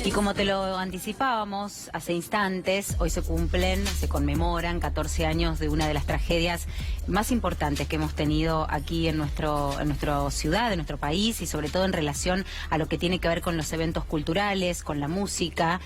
Y como te lo anticipábamos hace instantes, hoy se conmemoran 14 años de una de las tragedias más importantes que hemos tenido aquí en nuestra ciudad, en nuestro país, y sobre todo en relación a lo que tiene que ver con los eventos culturales, con la música.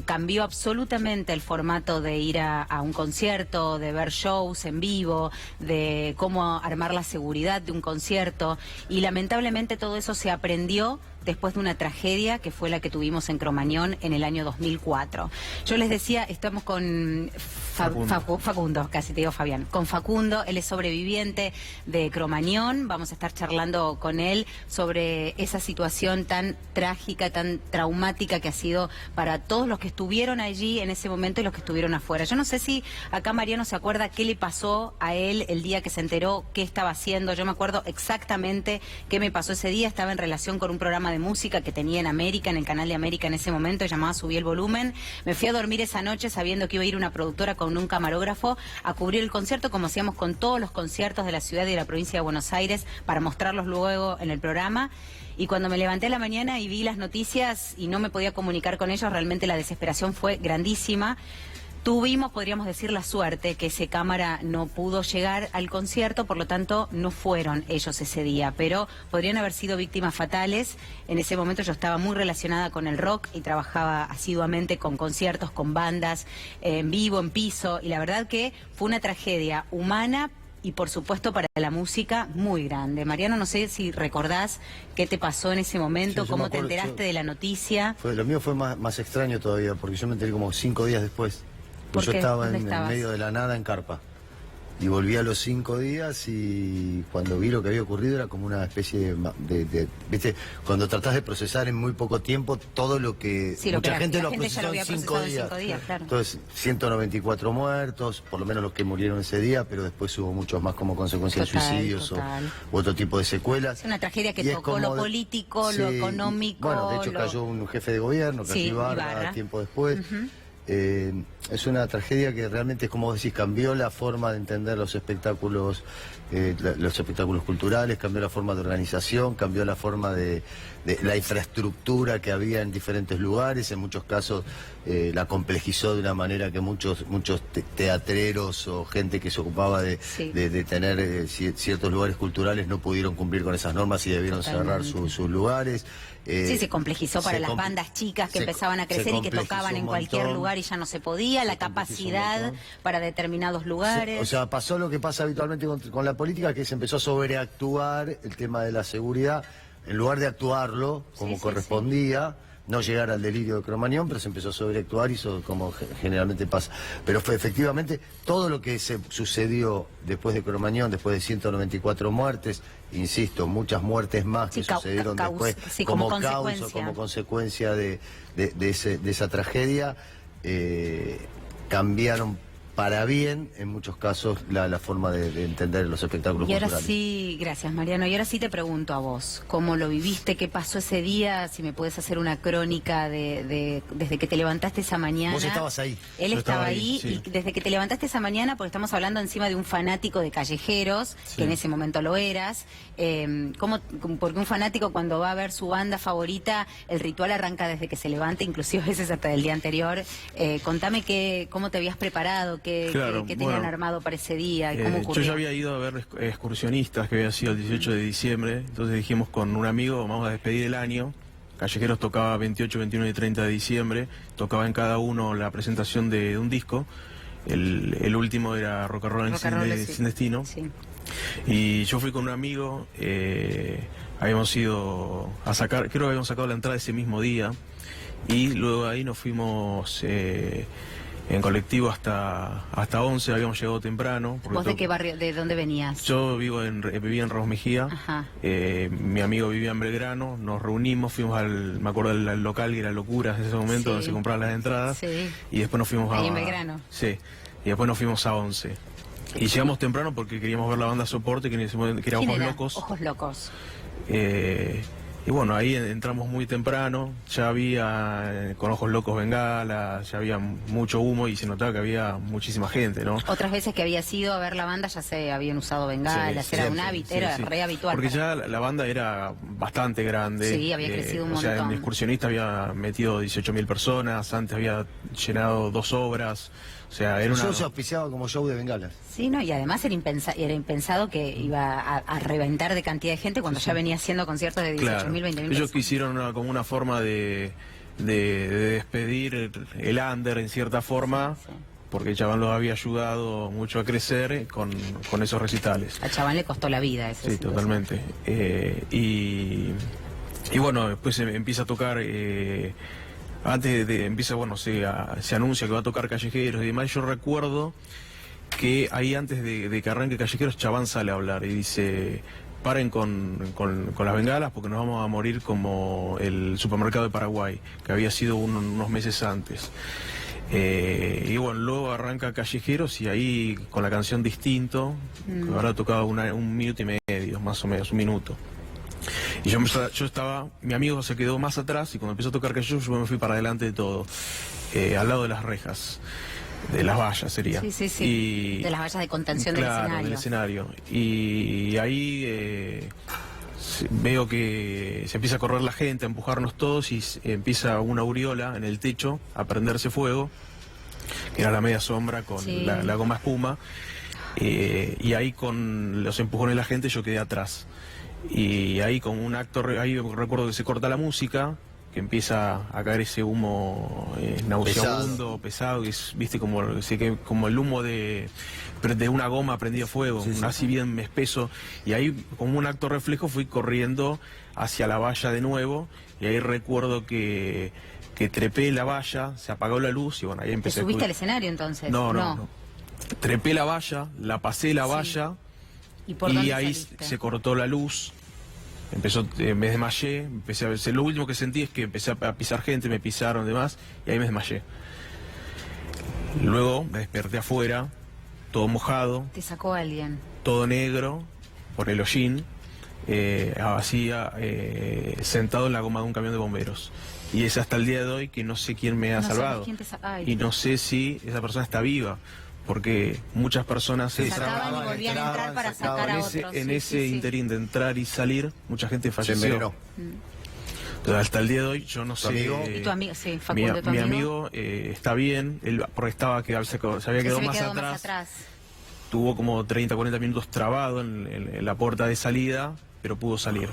Cambió absolutamente el formato de ir a un concierto, de ver shows en vivo, de cómo armar la seguridad de un concierto, y lamentablemente todo eso se aprendió después de una tragedia que fue la que tuvimos en Cromañón en el año 2004. Yo les decía, estamos con Facundo, casi te digo Fabián, con Facundo, él es sobreviviente de Cromañón. Vamos a estar charlando con él sobre esa situación tan trágica, tan traumática que ha sido para todos los que estuvieron allí en ese momento y los que estuvieron afuera. Yo no sé si acá Mariano se acuerda qué le pasó a él el día que se enteró, qué estaba haciendo. Yo me acuerdo exactamente qué me pasó ese día. Estaba en relación con un programa de música que tenía en América, en el canal de América en ese momento, llamaba Subí el Volumen. Me fui a dormir esa noche sabiendo que iba a ir una productora con un camarógrafo a cubrir el concierto, como hacíamos con todos los conciertos de la ciudad y de la provincia de Buenos Aires, para mostrarlos luego en el programa. Y cuando me levanté a la mañana y vi las noticias y no me podía comunicar con ellos, realmente la desesperación fue grandísima. Tuvimos, podríamos decir, la suerte que ese cámara no pudo llegar al concierto, por lo tanto no fueron ellos ese día, pero podrían haber sido víctimas fatales. En ese momento yo estaba muy relacionada con el rock y trabajaba asiduamente con conciertos, con bandas, en vivo, en piso, y la verdad que fue una tragedia humana y por supuesto para la música muy grande. Mariano, no sé si recordás qué te pasó en ese momento, sí, cómo te enteraste de la noticia. Lo mío fue más extraño todavía, porque yo me enteré como 5 días después. Yo estaba en medio de la nada en carpa. Y volví a los 5 días y cuando vi lo que había ocurrido era como una especie de ¿viste? Cuando tratás de procesar en muy poco tiempo todo lo que... Sí, mucha lo que gente la lo gente procesó en 5 días. Claro. Entonces, 194 muertos, por lo menos los que murieron ese día, pero después hubo muchos más como consecuencia de suicidios u otro tipo de secuelas. Es una tragedia que tocó lo político, lo económico... Bueno, de hecho cayó un jefe de gobierno, cayó Ibarra, tiempo después. Es una tragedia que realmente, como vos decís, cambió la forma de entender los espectáculos culturales, cambió la forma de organización, cambió la forma de la infraestructura que había en diferentes lugares. En muchos casos la complejizó de una manera que muchos teatreros o gente que se ocupaba de tener ciertos lugares culturales no pudieron cumplir con esas normas y debieron cerrar sus lugares. Sí, se complejizó para las bandas chicas que empezaban a crecer y que tocaban en cualquier lugar y ya no se podía, la capacidad para determinados lugares. O sea, pasó lo que pasa habitualmente con la política, que se empezó a sobreactuar el tema de la seguridad, en lugar de actuarlo como correspondía. No llegar al delirio de Cromañón, pero se empezó a sobreactuar y eso como generalmente pasa. Pero fue efectivamente todo lo que se sucedió después de Cromañón, después de 194 muertes, insisto, muchas muertes más que sucedieron después como causa, como consecuencia de esa tragedia, cambiaron para bien, en muchos casos, la forma de entender los espectáculos culturales. Y ahora sí, gracias Mariano, y ahora sí te pregunto a vos, ¿cómo lo viviste? ¿Qué pasó ese día? Si me puedes hacer una crónica desde que te levantaste esa mañana. Vos estabas ahí. Él estaba ahí, sí. Y desde que te levantaste esa mañana, porque estamos hablando encima de un fanático de callejeros, que en ese momento lo eras, porque un fanático cuando va a ver su banda favorita, el ritual arranca desde que se levanta, inclusive a veces hasta el día anterior. Contame cómo te habías preparado, qué tenían armado para ese día y cómo ocurrió. Yo ya había ido a ver excursionistas, que había sido el 18 de diciembre, entonces dijimos con un amigo, vamos a despedir el año. Callejeros tocaba 28, 21 y 30 de diciembre, tocaba en cada uno la presentación de un disco. El último era Rock and Roll sin Destino. Sí. Y yo fui con un amigo, habíamos ido a sacar, creo que habíamos sacado la entrada ese mismo día, y luego ahí nos fuimos en colectivo hasta 11, habíamos llegado temprano. ¿Vos de qué barrio, de dónde venías? Yo vivía en Ramos Mejía. Mi amigo vivía en Belgrano, nos reunimos, fuimos me acuerdo al local que era Locuras en ese momento, donde se compraban las entradas, y después nos fuimos ahí en Belgrano. Sí, y después nos fuimos a 11. Y llegamos temprano porque queríamos ver la banda Soporte, que era Ojos Locos. Ojos Locos. Y bueno, ahí entramos muy temprano, ya había con ojos locos bengala, ya había mucho humo y se notaba que había muchísima gente, ¿no? Otras veces que habías ido a ver la banda ya se habían usado bengalas, Sí, era siempre, un hábito, sí, era sí. re habitual. Porque ya la banda era bastante grande. Sí, había crecido un O sea, montón. en Excursionista había metido 18.000 personas, antes había llenado 2 obras, o sea, era El una... show se auspiciaba como show de bengalas. Sí, no, y además era impensado que iba a reventar de cantidad de gente cuando ya venía haciendo conciertos de 18.000, Claro. 20.000 Ellos personas. quisieron como una forma de despedir el under en cierta forma, Sí. porque el chabón los había ayudado mucho a crecer con esos recitales. Al chabón le costó la vida esa Sí, situación. totalmente. Y bueno, después empieza a tocar, bueno, se anuncia que va a tocar Callejeros y demás. Yo recuerdo que ahí antes de que arranque Callejeros, Chabán sale a hablar y dice: paren con las bengalas porque nos vamos a morir como el supermercado de Paraguay, que había sido unos meses antes. Y bueno, luego arranca Callejeros y ahí con la canción Distinto, que habrá tocado 1 minuto y medio, más o menos, 1 minuto. Y yo estaba, mi amigo se quedó más atrás y cuando empezó a tocar Callejeros yo me fui para adelante de todo, al lado de las rejas. De las vallas sería. Sí, sí, sí. Y, de las vallas de contención claro, del del escenario. Y ahí veo que se empieza a correr la gente, a empujarnos todos y empieza una aureola en el techo a prenderse fuego, que era la media sombra con Sí. la goma espuma. Y ahí con los empujones de la gente yo quedé atrás. Y ahí con un acto, ahí recuerdo que se corta la música, que empieza a caer ese humo nauseabundo, pesado, que es, viste, como el humo de una goma prendida a fuego, Sí, sí. así bien espeso, y ahí como un acto reflejo fui corriendo hacia la valla de nuevo, y ahí recuerdo que trepé la valla, se apagó la luz, y bueno, ahí ¿Te empecé subiste al escenario entonces? No. Trepé la valla, la pasé la Sí. valla, ¿Y por y dónde ahí saliste? se cortó la luz. Me desmayé, empecé a ver, lo último que sentí es que empecé a pisar gente, me pisaron y demás, y ahí me desmayé. Luego me desperté afuera, todo mojado, Te sacó alguien. todo negro, por el hollín, sentado en la goma de un camión de bomberos. Y es hasta el día de hoy que no sé quién me ha No sabes salvado. quién te Ay. Y no sé si esa persona está viva, porque muchas personas Sí, Sacaban y volvían a entrar para sacar a otros. en Sí, ese sí, sí. interín de entrar y salir, mucha gente Se falleció. envenenó. Entonces, hasta el día de hoy yo no sé. amigo? ¿Y tu amigo? Sí, Facundo, ¿tu mi amigo? amigo está bien, él porque se había Que quedado se había más quedado atrás, más atrás. tuvo como 30, 40 minutos trabado en la puerta de salida, pero pudo salir.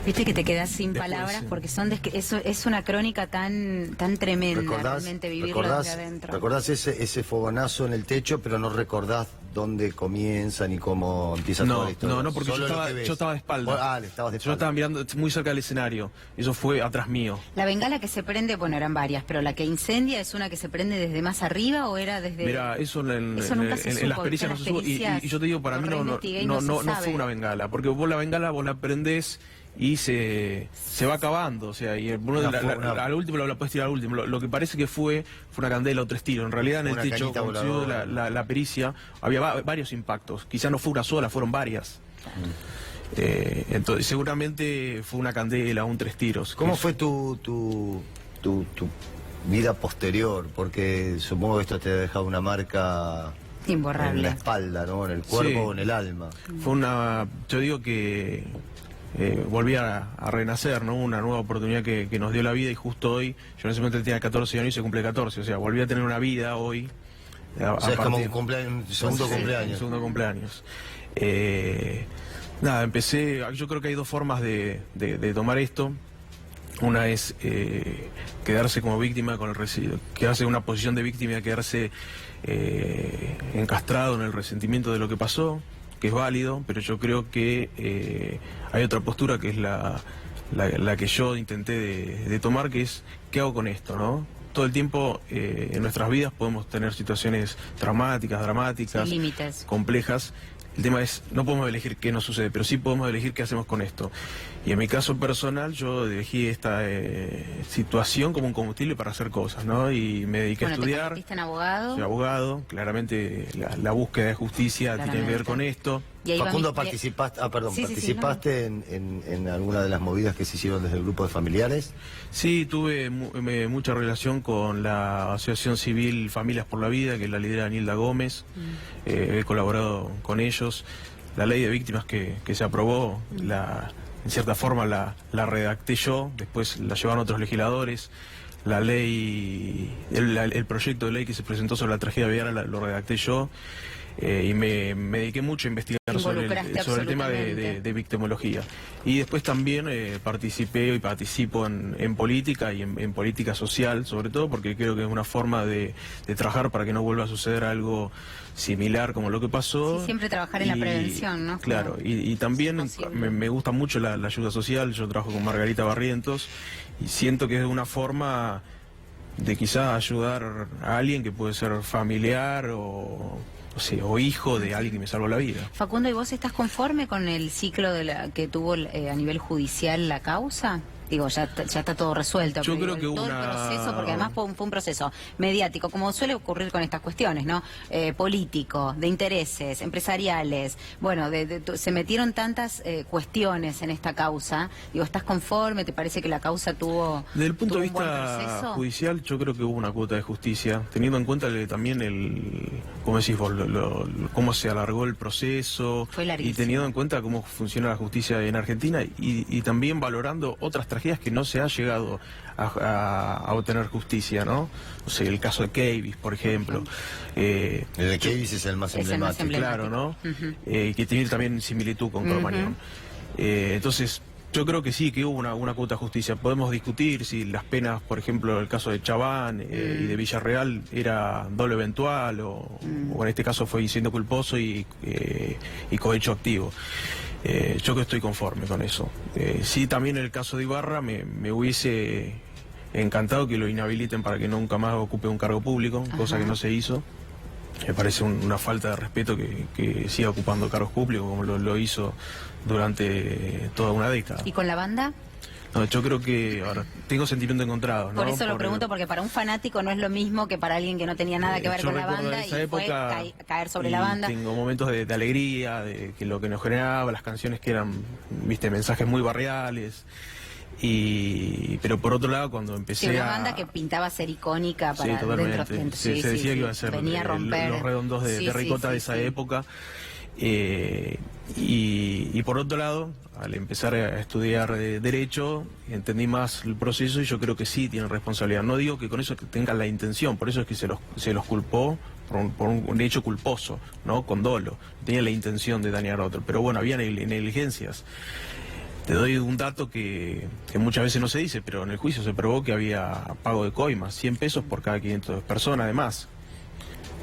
Viste que te quedas sin Después, palabras sí. porque es una crónica tan tremenda realmente vivirlo desde adentro. recordás ese fogonazo en el techo, pero no recordás dónde comienza ni cómo empieza toda la historia? No, porque Solo lo que ves. yo estaba de espalda. Estabas de Yo estaba espalda. mirando muy cerca del escenario. Eso fue atrás mío. La bengala que se prende, bueno, eran varias, pero la que incendia es una que se prende desde más arriba o era desde... Mira, eso Eso nunca se en las supo, pericias no se ¿viste? supo. Las pericias, Y yo te digo, para lo mí no reinvestigué y no se sabe. fue una bengala. Porque vos la bengala vos la prendés y se va acabando. O sea, y al último la puedes tirar al último. Lo que parece que fue una candela o 3 tiros. En realidad en el Una techo, cañita cuando se dio voladora. la pericia, había varios impactos. Quizás no fue una sola, fueron varias. Entonces seguramente fue una candela, un 3 tiros. ¿Cómo fue tu vida posterior? Porque supongo que esto te ha dejado una marca en Imborrable. la espalda, ¿no? En el cuerpo Sí. o en el alma. Fue yo digo que volví a renacer, ¿no? Una nueva oportunidad que nos dio la vida y justo hoy, yo en ese momento tenía 14 años y se cumple 14, o sea, volví a tener una vida hoy. O sea, es como un segundo Sí, cumpleaños. un segundo cumpleaños. Nada, yo creo que hay 2 formas de tomar esto. Una es quedarse como víctima con el residuo, quedarse en una posición de víctima, quedarse encastrado en el resentimiento de lo que pasó, que es válido, pero yo creo que hay otra postura que es la que yo intenté de tomar, que es ¿qué hago con esto, no? Todo el tiempo en nuestras vidas podemos tener situaciones traumáticas, dramáticas, Sin límites. complejas. El tema es, no podemos elegir qué nos sucede, pero sí podemos elegir qué hacemos con esto. Y en mi caso personal, yo elegí esta situación como un combustible para hacer cosas, ¿no? Y me dediqué a Bueno, ¿te estudiar. convertiste en abogado? Soy abogado, claramente la búsqueda de justicia tiene que ver Claramente. con esto. Y ahí va Facundo, mi- participaste, Sí, sí, ¿participaste en alguna de las movidas que se hicieron desde el grupo de familiares? Sí, tuve mucha relación con la Asociación Civil Familias por la Vida, que la lidera Nilda Gómez. He colaborado con ellos. La ley de víctimas que se aprobó, en cierta forma la redacté yo, después la llevaron otros legisladores. La ley, el proyecto de ley que se presentó sobre la tragedia Viara lo redacté yo. Y me dediqué mucho a investigar sobre el tema de victimología. Y después también participé y participo en política y en política social, sobre todo porque creo que es una forma de trabajar para que no vuelva a suceder algo similar como lo que pasó. Sí, siempre trabajar en la prevención, ¿no? Claro, y también me gusta mucho la ayuda social. Yo trabajo con Margarita Barrientos y siento que es una forma de quizás ayudar a alguien que puede ser familiar o hijo de alguien que me salvó la vida. Facundo, ¿y vos estás conforme con el ciclo que tuvo a nivel judicial la causa? Digo, ya está todo resuelto. Yo pero creo que todo el proceso, porque además fue un proceso mediático, como suele ocurrir con estas cuestiones, ¿no? Político, de intereses, empresariales. Bueno, se metieron tantas cuestiones en esta causa. Digo, ¿estás conforme? ¿Te parece que la causa tuvo Desde el punto de un buen vista proceso? judicial, yo creo que hubo una cuota de justicia, teniendo en cuenta también ¿cómo decís vos? Cómo se alargó el proceso. Fue larguísimo. Y teniendo en cuenta cómo funciona la justicia en Argentina y también valorando otras tragedias que no se ha llegado a obtener justicia, ¿no? O sea, el caso de Keyvis, por ejemplo. El de Keyvis es el más emblemático. Claro, ¿no? Que tiene también similitud con Cromañón. Entonces, yo creo que sí, que hubo una cuota de justicia. Podemos discutir si las penas, por ejemplo, el caso de Chabán y de Villarreal era doble eventual o en este caso fue siendo culposo y cohecho activo. Yo que estoy conforme con eso. Sí, también en el caso de Ibarra me hubiese encantado que lo inhabiliten para que nunca más ocupe un cargo público, cosa que no se hizo. Me parece una falta de respeto que siga ocupando cargos públicos como lo hizo durante toda una década. ¿Y con la banda? No, yo creo que ahora tengo sentimientos encontrados, ¿no? Por eso lo pregunto, porque para un fanático no es lo mismo que para alguien que no tenía nada que ver yo con la recuerdo banda de esa y época, fue caer sobre la banda. Tengo momentos de alegría, de que lo que nos generaba, las canciones que eran, mensajes muy barriales. Pero por otro lado, cuando empecé una banda que pintaba ser icónica para totalmente. dentro. Se decía que iba a ser venía a romper. Los Redondos de Ricota de esa época. Y por otro lado, al empezar a estudiar Derecho, entendí más el proceso y yo creo que sí tienen responsabilidad. No digo que con eso tengan la intención, por eso es que se los culpó por un hecho culposo, ¿no? Con dolo. Tenían la intención de dañar a otro, pero bueno, había negligencias. Te doy un dato que muchas veces no se dice, pero en el juicio se probó que había pago de coimas, 100 pesos por cada 500 personas además.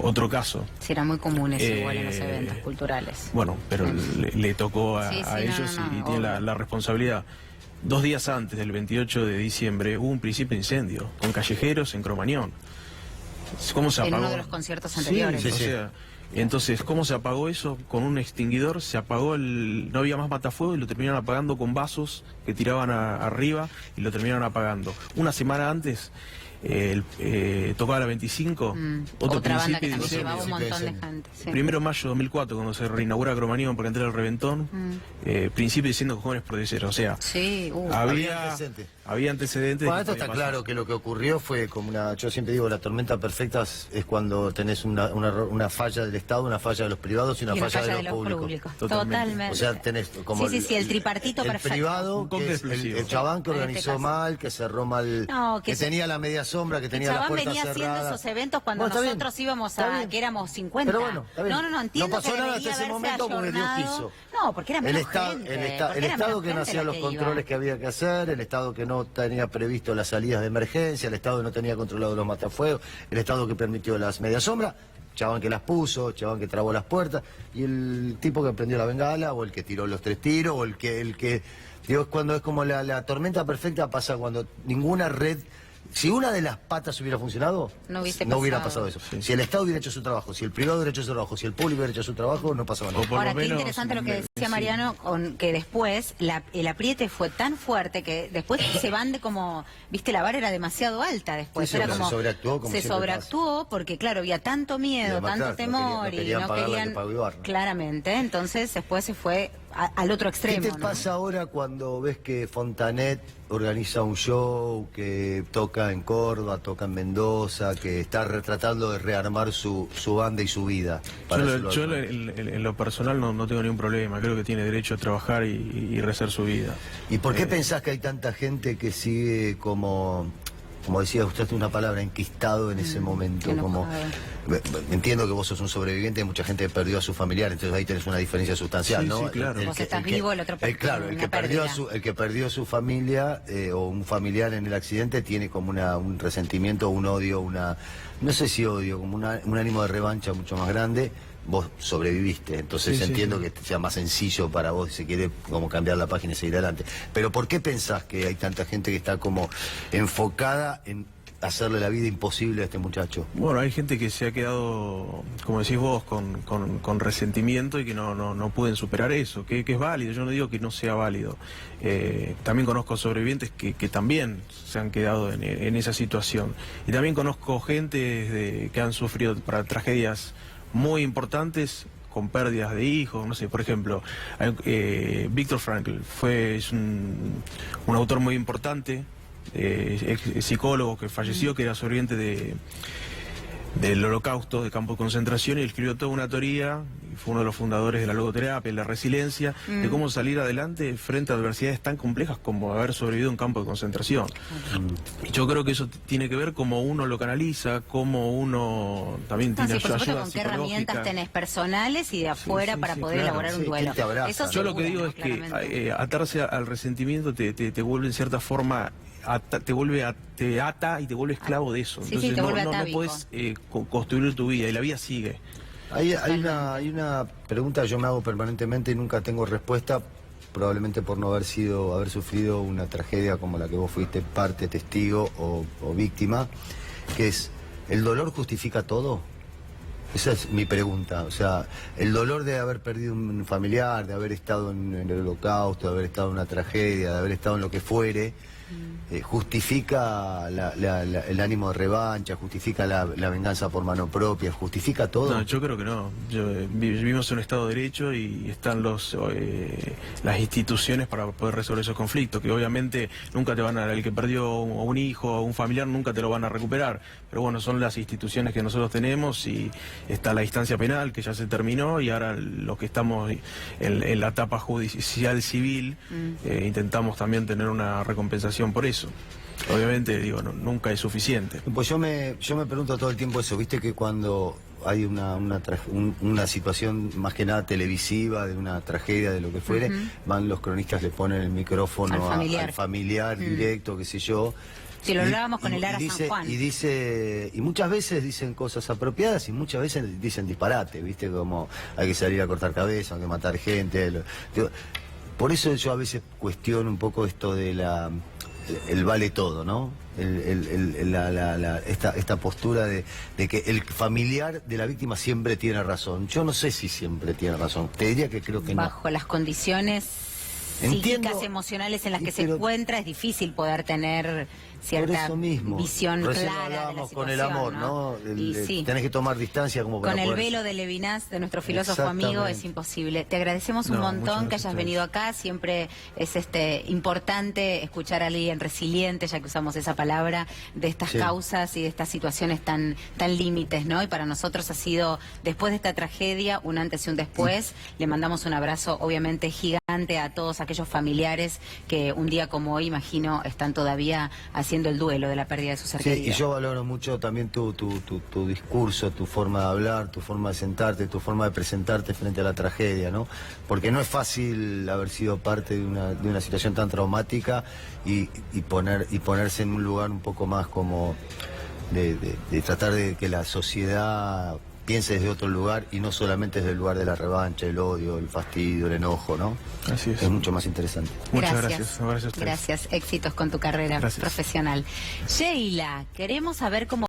Otro caso. Sí, eran muy comunes igual en los eventos culturales. Bueno, pero le tocó a ellos y tiene la responsabilidad. 2 días antes del 28 de diciembre hubo un principio de incendio con callejeros en Cromañón. ¿Cómo se apagó? En uno de los conciertos anteriores. Sí. O sea, entonces, ¿cómo se apagó eso? Con un extinguidor se apagó no había más matafuego y lo terminaron apagando con vasos que tiraban arriba y lo terminaron apagando. Una semana antes tocaba la 25, otra banda que principio también de llevaba un montón de diciembre. gente. Sí. 1 de mayo de 2004, cuando se reinaugura Cromañón por entrar el Reventón, principio diciendo jóvenes protesteros. O sea, Sí, había antecedentes. Bueno, de esto que está podía pasar. claro que lo que ocurrió fue como yo siempre digo, la tormenta perfecta es cuando tenés una falla del Estado, una falla de los privados y una falla de los públicos. Totalmente. O sea, tenés como Sí, el tripartito el perfecto. privado, Un que cóctel es explosivo. el chabán que En este organizó caso. mal, que cerró mal, No, que tenía la media sombra, que tenía la Chabán puerta venía cerrada. haciendo esos eventos cuando Bueno, está bien, nosotros íbamos está bien. que éramos 50. Pero bueno, está bien. No, entiendo No pasó que nada debería hasta ese haberse momento porque Dios ayornado. quiso. No, porque era menos gente. El Estado que no hacía los controles que había que hacer, el Estado que no tenía previsto las salidas de emergencia, el Estado que no tenía controlado los matafuegos, el Estado que permitió las medias sombras, chabán que las puso, chabán que trabó las puertas, y el tipo que prendió la bengala, o el que tiró los 3 tiros, o el que digo, es cuando es como la tormenta perfecta pasa cuando ninguna red. Si una de las patas hubiera funcionado, no hubiera pasado eso. Sí. Si el Estado hubiera hecho su trabajo, si el privado hubiera hecho su trabajo, si el público hubiera hecho su trabajo, no pasaba nada. O por Ahora, lo qué menos, interesante lo que decís. Decía Mariano que después el apriete fue tan fuerte que después se van de como, viste, la vara era demasiado alta después. Sí, era como, se sobreactuó, como se siempre sobreactuó porque, claro, había tanto miedo, además, tanto claro, temor no querían y no pagar lo que querían, pagó Ibarra. claramente. Entonces después se fue al otro extremo. ¿Qué te pasa ahora cuando ves que Fontanet organiza un show, que toca en Córdoba, toca en Mendoza, que está tratando de rearmar su banda y su vida? Yo en lo personal no tengo ningún problema, creo que tiene derecho a trabajar y rehacer su vida. ¿Y por qué pensás que hay tanta gente que sigue como decía usted una palabra, enquistado en ese momento? Como entiendo que vos sos un sobreviviente, hay mucha gente que perdió a su familiar, entonces ahí tenés una diferencia sustancial, sí, ¿no? Sí, claro. Vos estás vivo, el otro perdió. Claro, el que perdió a su familia o un familiar en el accidente tiene como un resentimiento, un odio, no sé si odio, como un ánimo de revancha mucho más grande. Vos sobreviviste, entonces entiendo que sea más sencillo para vos, si quiere, como cambiar la página y seguir adelante. Pero ¿por qué pensás que hay tanta gente que está como enfocada en hacerle la vida imposible a este muchacho? Bueno, hay gente que se ha quedado, como decís vos, con resentimiento y que no pueden superar eso, que es válido. Yo no digo que no sea válido. También conozco sobrevivientes que también se han quedado en esa situación. Y también conozco gente que han sufrido tragedias muy importantes, con pérdidas de hijos, no sé, por ejemplo, Viktor Frankl es un autor muy importante, psicólogo que falleció, que era sobreviviente del Holocausto, de campo de concentración, y escribió toda una teoría, y fue uno de los fundadores de la logoterapia, la resiliencia, de cómo salir adelante frente a adversidades tan complejas como haber sobrevivido a un campo de concentración. Y yo creo que eso tiene que ver cómo uno lo canaliza, cómo uno también tiene por supuesto, ayuda con qué herramientas tenés personales y de afuera para poder elaborar un duelo. Eso yo lo que digo seguro, es que atarse al resentimiento te vuelve en cierta forma, te ata y te vuelve esclavo de eso. Entonces te vuelve no atávico. puedes construir tu vida y la vida sigue. Hay una pregunta que yo me hago permanentemente y nunca tengo respuesta, probablemente por no haber sufrido una tragedia como la que vos fuiste parte, testigo o víctima, que es, ¿el dolor justifica todo? Esa es mi pregunta. O sea, el dolor de haber perdido un familiar, de haber estado en el Holocausto, de haber estado en una tragedia, de haber estado en lo que fuere, justifica el ánimo de revancha, justifica la venganza por mano propia, justifica todo. No, yo creo que no. Vivimos en un Estado de Derecho y están las instituciones para poder resolver esos conflictos, que obviamente nunca te van el que perdió un hijo o un familiar nunca te lo van a recuperar, pero bueno, son las instituciones que nosotros tenemos y está la instancia penal que ya se terminó y ahora los que estamos en la etapa judicial civil intentamos también tener una recompensación por eso. Obviamente, digo, nunca es suficiente. Pues yo me pregunto todo el tiempo eso, viste que cuando hay una situación más que nada televisiva, de una tragedia, de lo que fuere, van los cronistas, le ponen el micrófono al familiar directo, qué sé yo. Si lo hablábamos con el Ara San Juan. Y muchas veces dicen cosas apropiadas y muchas veces dicen disparate, viste, como hay que salir a cortar cabeza, hay que matar gente. Por eso yo a veces cuestiono un poco esto de el vale todo, ¿no? Esta postura de que el familiar de la víctima siempre tiene razón. Yo no sé si siempre tiene razón. Te diría que creo que no. Bajo las condiciones psíquicas, emocionales en las que se encuentra, es difícil poder tener cierta visión recién clara de la hablábamos situación, con el amor, ¿no? Tenés que tomar distancia como para con el poder... velo de Levinas, de nuestro filósofo amigo, es imposible. Te agradecemos un montón que hayas venido acá. Siempre es importante escuchar a alguien resiliente, ya que usamos esa palabra, de estas causas y de estas situaciones tan límites, ¿no? Y para nosotros ha sido, después de esta tragedia, un antes y un después. Le mandamos un abrazo, obviamente, gigante a todos aquellos familiares que un día como hoy, imagino, están todavía haciendo el duelo de la pérdida de su ser querido. Y yo valoro mucho también tu discurso, tu forma de hablar, tu forma de sentarte, tu forma de presentarte frente a la tragedia, ¿no? Porque no es fácil haber sido parte de una situación tan traumática y ponerse en un lugar un poco más como de tratar de que la sociedad piense desde otro lugar y no solamente desde el lugar de la revancha, el odio, el fastidio, el enojo, ¿no? Así es. Es mucho más interesante. Muchas gracias. Gracias. Éxitos con tu carrera profesional. Sheila, queremos saber cómo